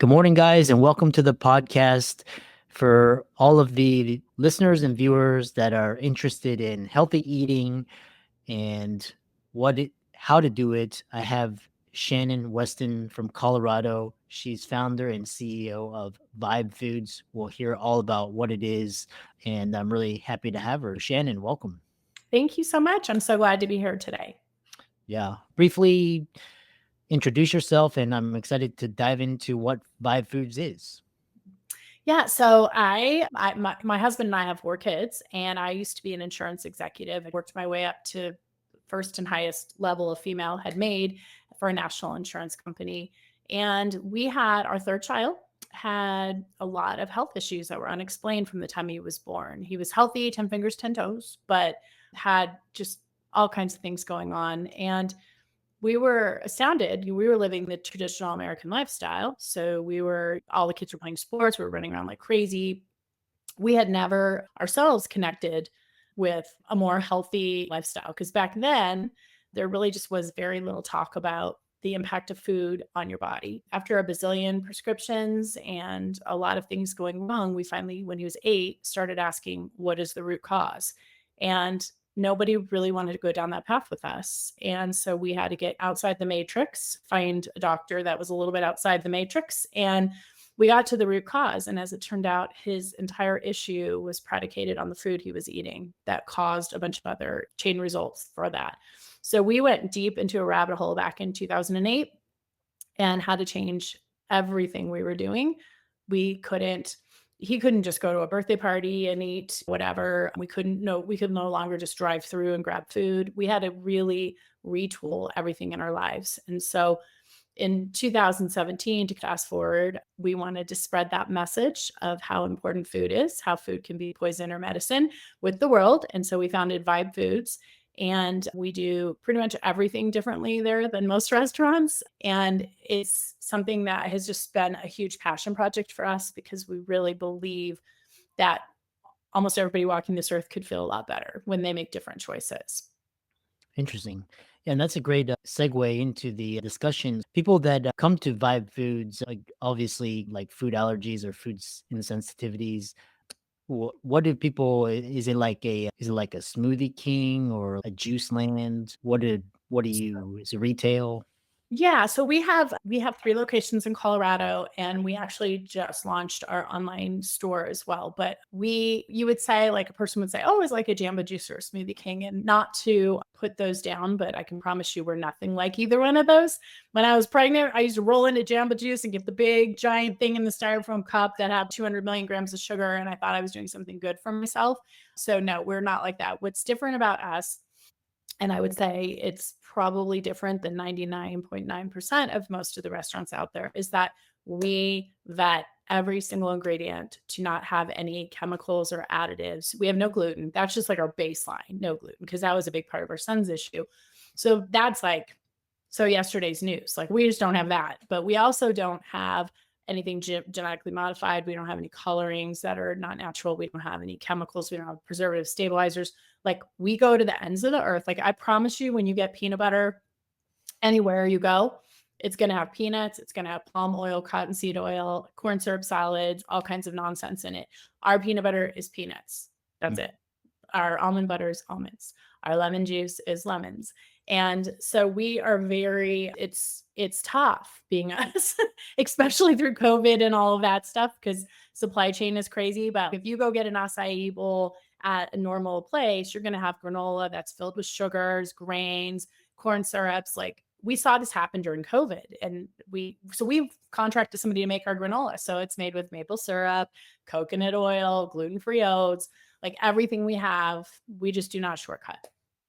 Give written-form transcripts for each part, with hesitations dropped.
Good morning, guys, and welcome to the podcast. For all of the listeners and viewers that are interested in healthy eating and how to do it, I have Shannon Weston from Colorado. She's founder and CEO of Vibe Foods. We'll hear all about what it is, and I'm really happy to have her. Shannon, welcome. Thank you so much. I'm so glad to be here today. Yeah, briefly introduce yourself, and I'm excited to dive into what Vibe Foods is. Yeah, so my husband and I have 4 kids, and I used to be an insurance executive. I worked my way up to first and highest level a female had made for a national insurance company. And we had our third child had a lot of health issues that were unexplained from the time he was born. He was healthy, 10 fingers, 10 toes, but had just all kinds of things going on. And we were astounded. We were living the traditional American lifestyle. So all the kids were playing sports. We were running around like crazy. We had never ourselves connected with a more healthy lifestyle because back then there really just was very little talk about the impact of food on your body. After a bazillion prescriptions and a lot of things going wrong, we finally, when he was 8, started asking, what is the root cause? And nobody really wanted to go down that path with us. And so we had to get outside the matrix, find a doctor that was a little bit outside the matrix. And we got to the root cause. And as it turned out, his entire issue was predicated on the food he was eating that caused a bunch of other chain results for that. So we went deep into a rabbit hole back in 2008 and had to change everything we were doing. We couldn't he couldn't just go to a birthday party and eat whatever. We could no longer just drive through and grab food. We had to really retool everything in our lives. And so in 2017, to fast forward, we wanted to spread that message of how important food is, how food can be poison or medicine with the world. And so we founded Vibe Foods. And we do pretty much everything differently there than most restaurants. And it's something that has just been a huge passion project for us because we really believe that almost everybody walking this earth could feel a lot better when they make different choices. Interesting. Yeah, and that's a great segue into the discussions. People that come to Vibe Foods, like obviously like food allergies or food insensitivities. What do people? Is it like a Smoothie King or a Juice Land? What do you? Is it retail? Yeah, so we have 3 locations in Colorado, and we actually just launched our online store as well. But you would say, like a person would say, "Oh, it's like a Jamba Juice or a Smoothie King," and not to put those down, but I can promise you we're nothing like either one of those. When I was pregnant, I used to roll into Jamba Juice and get the big giant thing in the styrofoam cup that had 200 million grams of sugar, and I thought I was doing something good for myself. So no, we're not like that. What's different about us, and I would say it's probably different than 99.9% of most of the restaurants out there, is that we vet every single ingredient to not have any chemicals or additives. We have no gluten. That's just like our baseline, no gluten, because that was a big part of our son's issue. So that's like, so yesterday's news. Like we just don't have that. But we also don't have anything genetically modified. We don't have any colorings that are not natural. We don't have any chemicals. We don't have preservative stabilizers. Like we go to the ends of the earth. Like I promise you, when you get peanut butter anywhere you go, it's going to have peanuts. It's going to have palm oil, cottonseed oil, corn syrup salads, all kinds of nonsense in it. Our peanut butter is peanuts. That's it. Our almond butter is almonds. Our lemon juice is lemons. And so we are it's tough being us, especially through COVID and all of that stuff, because supply chain is crazy. But if you go get an acai bowl at a normal place, you're going to have granola that's filled with sugars, grains, corn syrups. Like we saw this happen during COVID, and we've contracted somebody to make our granola. So it's made with maple syrup, coconut oil, gluten-free oats, like everything we have, we just do not shortcut.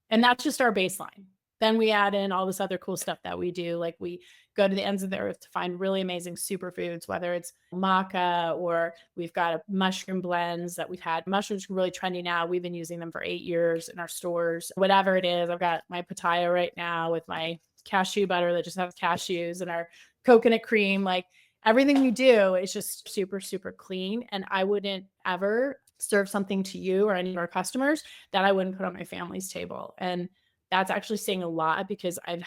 And that's just our baseline. Then we add in all this other cool stuff that we do. Like we go to the ends of the earth to find really amazing superfoods, whether it's maca or we've got mushroom blends that we've had. Mushrooms are really trendy now. We've been using them for 8 years in our stores. Whatever it is, I've got my pitaya right now with my cashew butter that just has cashews and our coconut cream. Like everything we do is just super, super clean. And I wouldn't ever serve something to you or any of our customers that I wouldn't put on my family's table. And that's actually saying a lot because we've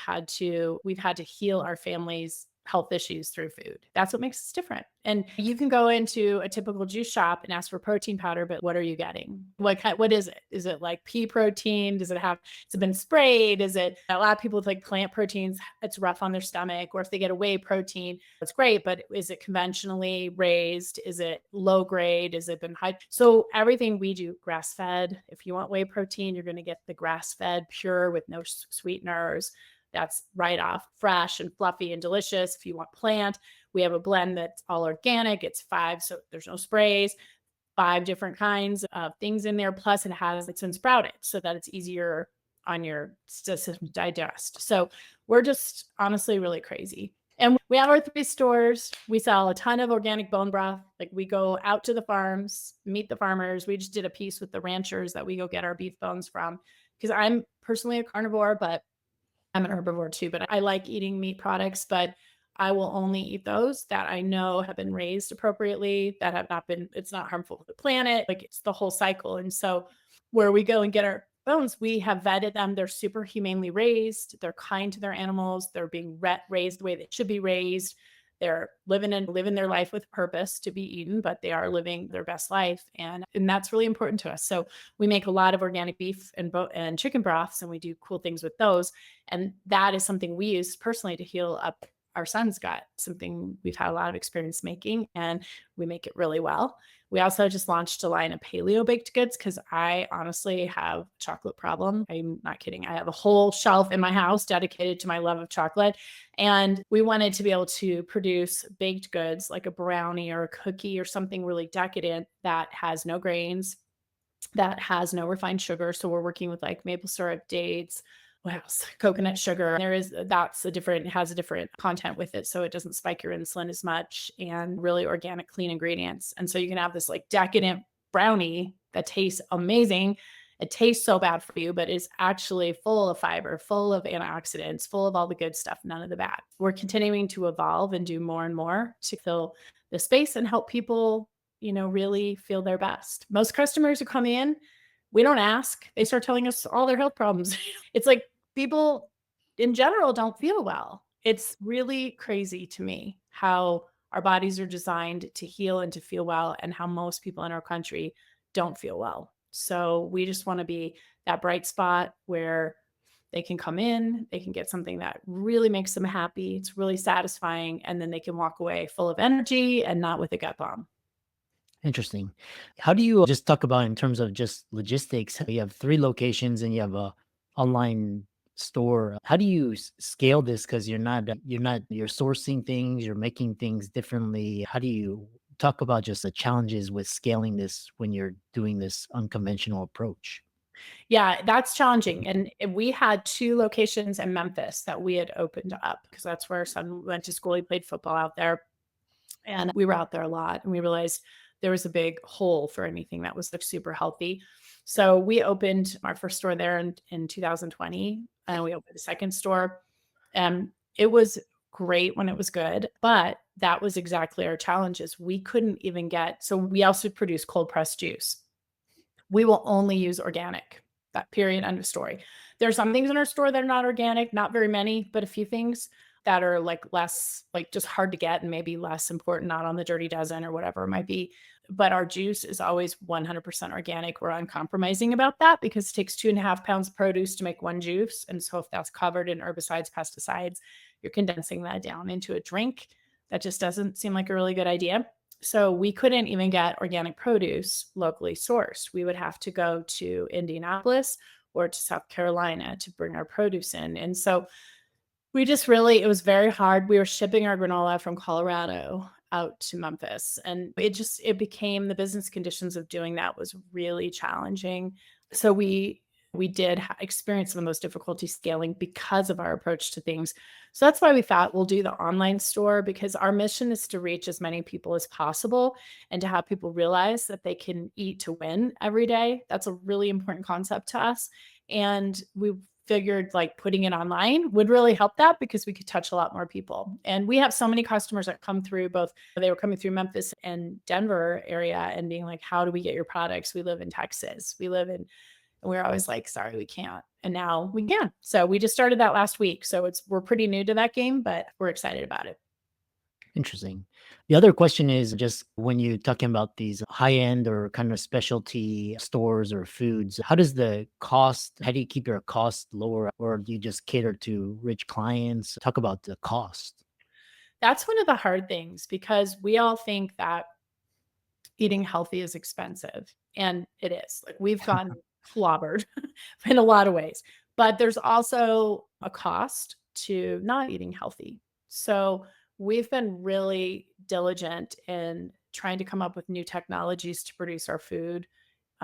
had to heal our families health issues through food. That's what makes us different. And you can go into a typical juice shop and ask for protein powder, but what are you getting? What is it? Is it like pea protein? Has it been sprayed? Is it a lot of people with like plant proteins, it's rough on their stomach, or if they get a whey protein, it's great, but is it conventionally raised? Is it low grade? Is it been high? So everything we do grass fed. If you want whey protein, you're going to get the grass fed pure with no sweeteners. That's right off, fresh and fluffy and delicious. If you want plant, we have a blend that's all organic. It's 5, so there's no sprays, 5 different kinds of things in there. Plus, it's been sprouted so that it's easier on your system to digest. So we're just honestly really crazy. And we have our 3 stores. We sell a ton of organic bone broth. Like we go out to the farms, meet the farmers. We just did a piece with the ranchers that we go get our beef bones from, because I'm personally a carnivore, but I'm an herbivore too, but I like eating meat products, but I will only eat those that I know have been raised appropriately, that have not been, it's not harmful to the planet. Like it's the whole cycle. And so where we go and get our bones, we have vetted them. They're super humanely raised. They're kind to their animals. They're being raised the way they should be raised. They're living their life with purpose to be eaten, but they are living their best life. And that's really important to us. So we make a lot of organic beef and chicken broths, and we do cool things with those. And that is something we use personally to heal up our son's gut, something we've had a lot of experience making, and we make it really well. We also just launched a line of paleo baked goods because I honestly have a chocolate problem. I'm not kidding. I have a whole shelf in my house dedicated to my love of chocolate. And we wanted to be able to produce baked goods like a brownie or a cookie or something really decadent that has no grains, that has no refined sugar. So we're working with like maple syrup, dates, what else? Coconut sugar. Has a different content with it. So it doesn't spike your insulin as much, and really organic, clean ingredients. And so you can have this like decadent brownie that tastes amazing. It tastes so bad for you, but is actually full of fiber, full of antioxidants, full of all the good stuff, none of the bad. We're continuing to evolve and do more and more to fill the space and help people, really feel their best. Most customers who come in, we don't ask. They start telling us all their health problems. It's like people in general don't feel well. It's really crazy to me how our bodies are designed to heal and to feel well, and how most people in our country don't feel well. So we just want to be that bright spot where they can come in, they can get something that really makes them happy. It's really satisfying. And then they can walk away full of energy and not with a gut bomb. Interesting. How do you just talk about in terms of just logistics? You have 3 locations and you have a online store. How do you scale this? Because you're sourcing things, you're making things differently. How do you talk about just the challenges with scaling this when you're doing this unconventional approach? Yeah, that's challenging. And we had 2 locations in Memphis that we had opened up because that's where our son went to school. He played football out there. And we were out there a lot, and we realized there was a big hole for anything that was like super healthy. So we opened our first store there in 2020, and we opened a second store. And it was great when it was good, but that was exactly our challenges. We couldn't even so we also produce cold pressed juice. We will only use organic. That period, end of story. There are some things in our store that are not organic, not very many, but a few things that are like less, like just hard to get and maybe less important, not on the dirty dozen or whatever it might be. But our juice is always 100% organic. We're uncompromising about that because it takes 2.5 pounds of produce to make one juice. And so if that's covered in herbicides, pesticides, you're condensing that down into a drink. That just doesn't seem like a really good idea. So we couldn't even get organic produce locally sourced. We would have to go to Indianapolis or to South Carolina to bring our produce in. And so it was very hard. We were shipping our granola from Colorado out to Memphis, and it became, the business conditions of doing that was really challenging. So we did experience some of those difficulties scaling because of our approach to things. So that's why we thought we'll do the online store, because our mission is to reach as many people as possible and to have people realize that they can eat to win every day. That's a really important concept to us. And we figured like putting it online would really help that because we could touch a lot more people. And we have so many customers that come through they were coming through Memphis and Denver area and being like, how do we get your products? We live in Texas. And we're always like, sorry, we can't. And now we can. So we just started that last week. So we're pretty new to that game, but we're excited about it. Interesting. The other question is just when you're talking about these high end or kind of specialty stores or foods, how does the cost, how do you keep your cost lower or do you just cater to rich clients? Talk about the cost. That's one of the hard things because we all think that eating healthy is expensive, and it is. Like, we've gotten clobbered in a lot of ways, but there's also a cost to not eating healthy. So, we've been really diligent in trying to come up with new technologies to produce our food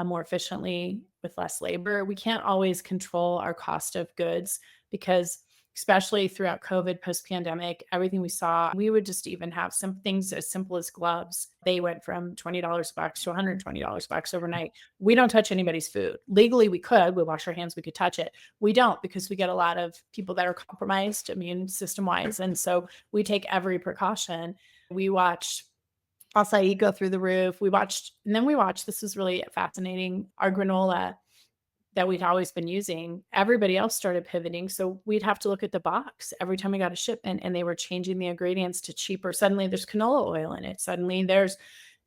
more efficiently with less labor. We can't always control our cost of goods because, especially throughout COVID, post pandemic, everything we saw, we would just even have some things as simple as gloves. They went from $20 bucks to $120 bucks overnight. We don't touch anybody's food. Legally, we could. We wash our hands, we could touch it. We don't because we get a lot of people that are compromised immune system wise. And so we take every precaution. We watch acai go through the roof. And then we watched, this was really fascinating, our granola that we'd always been using, everybody else started pivoting. So we'd have to look at the box every time we got a shipment and they were changing the ingredients to cheaper. Suddenly there's canola oil in it. Suddenly there's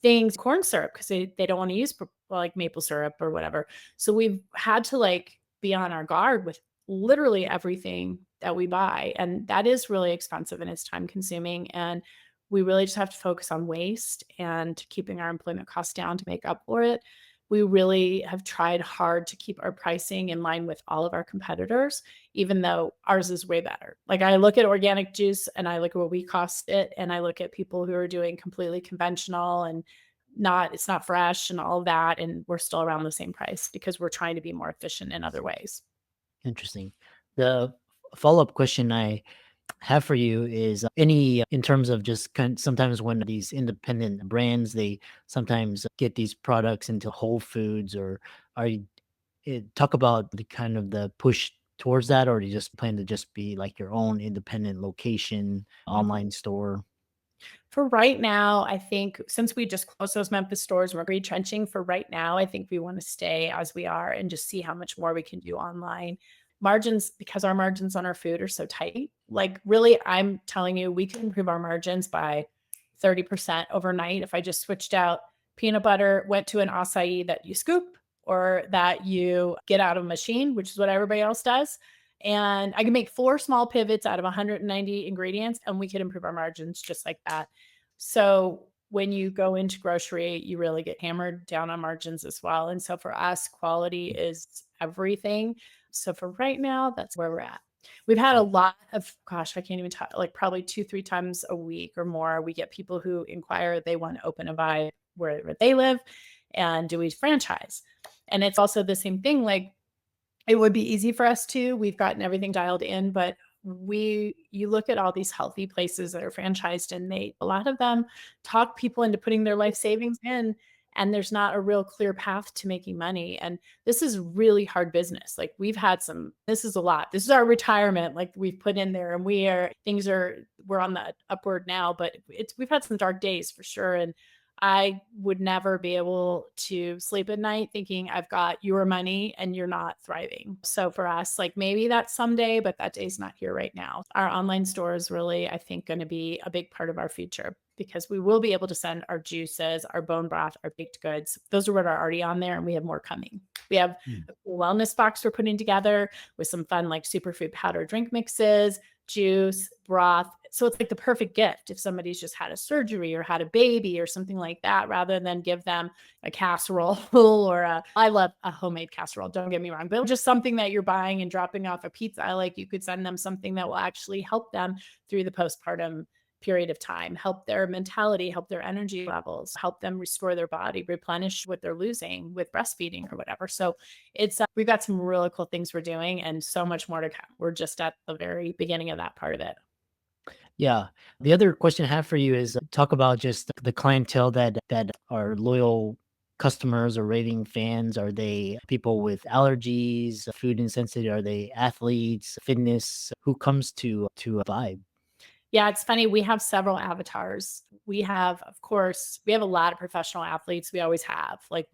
things, corn syrup, because they don't want to use like maple syrup or whatever. So we've had to like be on our guard with literally everything that we buy. And that is really expensive and it's time consuming. And we really just have to focus on waste and keeping our employment costs down to make up for it. We really have tried hard to keep our pricing in line with all of our competitors, even though ours is way better. Like, I look at organic juice and I look at what we cost it, and I look at people who are doing completely conventional and it's not fresh and all of that. And we're still around the same price because we're trying to be more efficient in other ways. Interesting. The follow-up question I have for you is any in terms of just sometimes when these independent brands they sometimes get these products into Whole Foods or are you talk about the kind of the push towards that or do you just plan to just be like your own independent location online store? For right now, I think since we just closed those Memphis stores, we're retrenching. For right now, I think we want to stay as we are and just see how much more we can do online. Margins, because our margins on our food are so tight. Like, really, I'm telling you, we can improve our margins by 30% overnight if I just switched out peanut butter, went to an acai that you scoop or that you get out of a machine, which is what everybody else does. And I can make 4 small pivots out of 190 ingredients, and we could improve our margins just like that. So when you go into grocery, you really get hammered down on margins as well. And so for us, quality is everything. So for right now, that's where we're at. We've had a lot of, gosh, I can't even talk, like probably 2, 3 times a week or more. We get people who inquire, they want to open a vibe where they live and do we franchise? And it's also the same thing. Like, it would be easy for us to. We've gotten everything dialed in, but you look at all these healthy places that are franchised and a lot of them talk people into putting their life savings in, and there's not a real clear path to making money. And this is really hard business. Like, this is a lot. This is our retirement. Like, we've put in there and we're on the upward now, but we've had some dark days for sure. And I would never be able to sleep at night thinking I've got your money and you're not thriving. So for us, like, maybe that's someday, but that day's not here right now. Our online store is really, I think, going to be a big part of our future because we will be able to send our juices, our bone broth, our baked goods. Those are what are already on there, and we have more coming. We have Mm. a cool wellness box we're putting together with some fun, like, superfood powder drink mixes, juice, broth. So it's like the perfect gift if somebody's just had a surgery or had a baby or something like that, rather than give them a casserole I love a homemade casserole, don't get me wrong, but just something that you're buying and dropping off a pizza. I like, you could send them something that will actually help them through the postpartum period of time, help their mentality, help their energy levels, help them restore their body, replenish what they're losing with breastfeeding or whatever. So we've got some really cool things we're doing and so much more to come. We're just at the very beginning of that part of it. Yeah. The other question I have for you is talk about just the clientele that are loyal customers or raving fans. Are they people with allergies, food insensitive? Are they athletes, fitness? Who comes to a Vibe? Yeah, it's funny. We have several avatars. We have, of course, we have a lot of professional athletes. We always have. Like,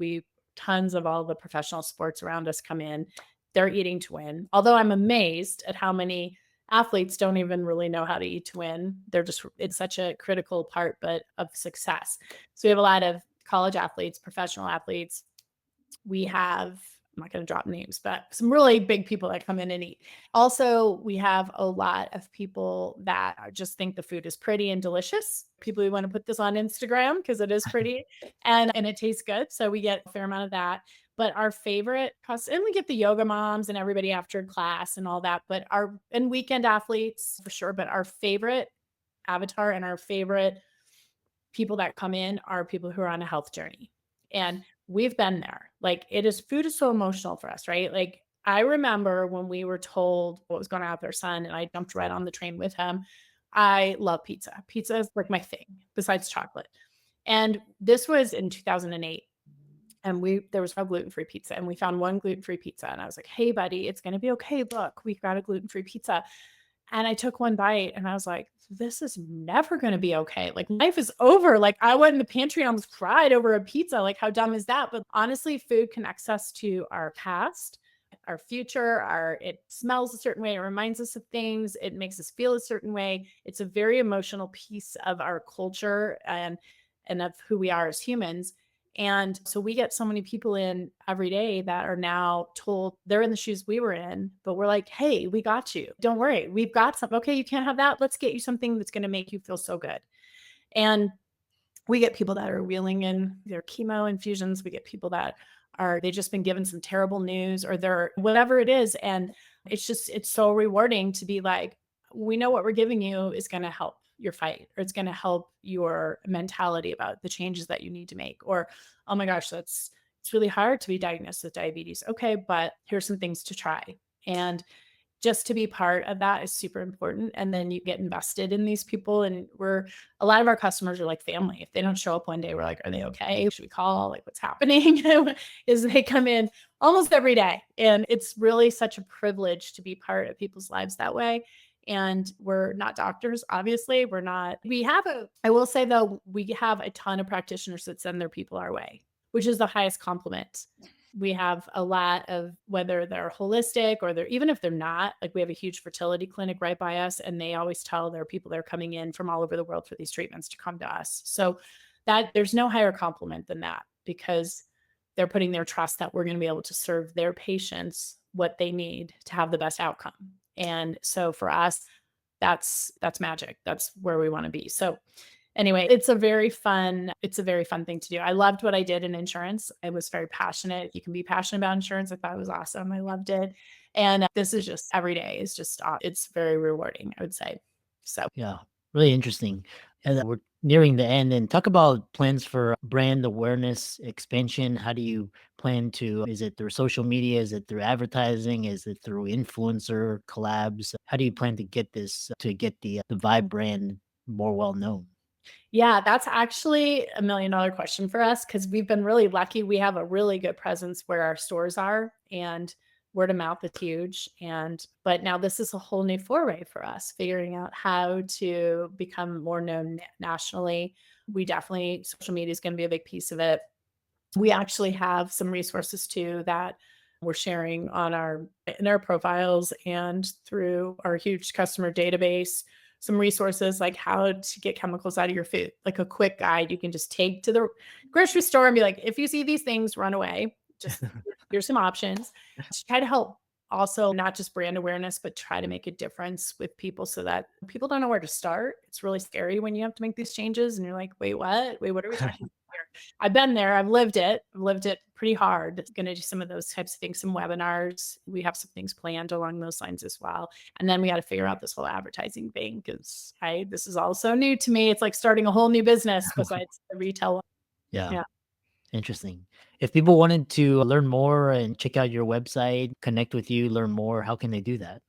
tons of all the professional sports around us come in. They're eating to win. Although I'm amazed at how many athletes don't even really know how to eat to win. It's such a critical part, but of success. So we have a lot of college athletes, professional athletes. We have, I'm not going to drop names, but some really big people that come in and eat. Also, we have a lot of people that just think the food is pretty and delicious. People who want to put this on Instagram because it is pretty and it tastes good. So we get a fair amount of that. But our favorite and we get the yoga moms and everybody after class and all that. But and weekend athletes for sure. But our favorite avatar and our favorite people that come in are people who are on a health journey. And we've been there. Like food is so emotional for us, right? Like I remember when we were told what was going on with our son and I jumped right on the train with him. I love pizza. Pizza is like my thing besides chocolate. And this was in 2008 and there was no gluten-free pizza and we found one gluten-free pizza and I was like, "Hey buddy, it's going to be okay. Look, we've got a gluten-free pizza." And I took one bite and I was like, this is never going to be okay. Like life is over. Like I went in the pantry and almost cried over a pizza. Like how dumb is that? But honestly, food connects us to our past, our future, it smells a certain way. It reminds us of things. It makes us feel a certain way. It's a very emotional piece of our culture and of who we are as humans. And so we get so many people in every day that are now told they're in the shoes we were in, but we're like, "Hey, we got you. Don't worry. We've got something. Okay, you can't have that. Let's get you something that's going to make you feel so good." And we get people that are wheeling in their chemo infusions. We get people that they just been given some terrible news or they're whatever it is. And it's so rewarding to be like, we know what we're giving you is going to help your fight or it's going to help your mentality about the changes that you need to make. Or, oh my gosh, it's really hard to be diagnosed with diabetes. Okay, but here's some things to try. And just to be part of that is super important. And then you get invested in these people. And a lot of our customers are like family. If they don't show up one day, we're like, are they okay? Should we call? Like, what's happening? Is they come in almost every day. And it's really such a privilege to be part of people's lives that way. And we're not doctors, obviously. I will say though, we have a ton of practitioners that send their people our way, which is the highest compliment. We have a lot of whether they're holistic or even if they're not, like we have a huge fertility clinic right by us and they always tell their people they're coming in from all over the world for these treatments to come to us. So that there's no higher compliment than that because they're putting their trust that we're going to be able to serve their patients what they need to have the best outcome. And so for us, that's magic. That's where we want to be. So anyway, it's a very fun thing to do. I loved what I did in insurance. I was very passionate. You can be passionate about insurance. I thought it was awesome. I loved it. And this is just every day is just, it's very rewarding, I would say. So Yeah, really interesting. And we're nearing the end. And talk about plans for brand awareness expansion. How do you plan to? Is it through social media? Is it through advertising? Is it through influencer collabs? How do you plan to get the Vibe brand more well known? yeah, that's actually a $1,000,000 question for us because we've been really lucky. We have a really good presence where our stores are and word of mouth is huge. But now this is a whole new foray for us, figuring out how to become more known nationally. Social media is going to be a big piece of it. We actually have some resources too that we're sharing in our profiles and through our huge customer database, some resources like how to get chemicals out of your food, like a quick guide you can just take to the grocery store and be like, if you see these things, run away. Just here's some options to try to help also not just brand awareness, but try to make a difference with people so that people don't know where to start. It's really scary when you have to make these changes and you're like, wait, what? Wait, what are we talking about here? I've been there. I've lived it. I've lived it pretty hard. Going to do some of those types of things, some webinars. We have some things planned along those lines as well. And then we got to figure out this whole advertising thing because this is all so new to me. It's like starting a whole new business besides the retail one. Yeah. Yeah. Interesting. If people wanted to learn more and check out your website, connect with you, learn more, how can they do that?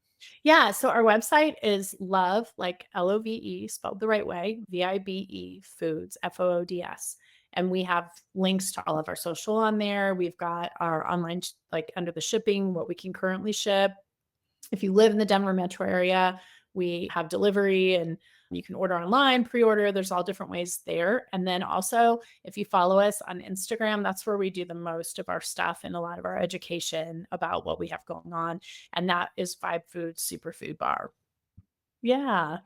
Yeah. So our website is love, like LOVE, spelled the right way, VIBE Foods, FOODS. And we have links to all of our social on there. We've got our online, like under the shipping, what we can currently ship. If you live in the Denver metro area, we have delivery and you can order online, pre-order. There's all different ways there. And then also, if you follow us on Instagram, that's where we do the most of our stuff and a lot of our education about what we have going on. And that is Vibe Foods Superfood Bar. Yeah.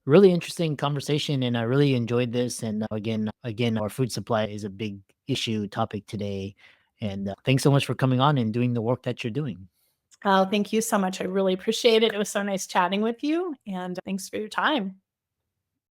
Really interesting conversation, and I really enjoyed this. And again, our food supply is a big issue topic today. And thanks so much for coming on and doing the work that you're doing. Oh, thank you so much. I really appreciate it. It was so nice chatting with you, and thanks for your time.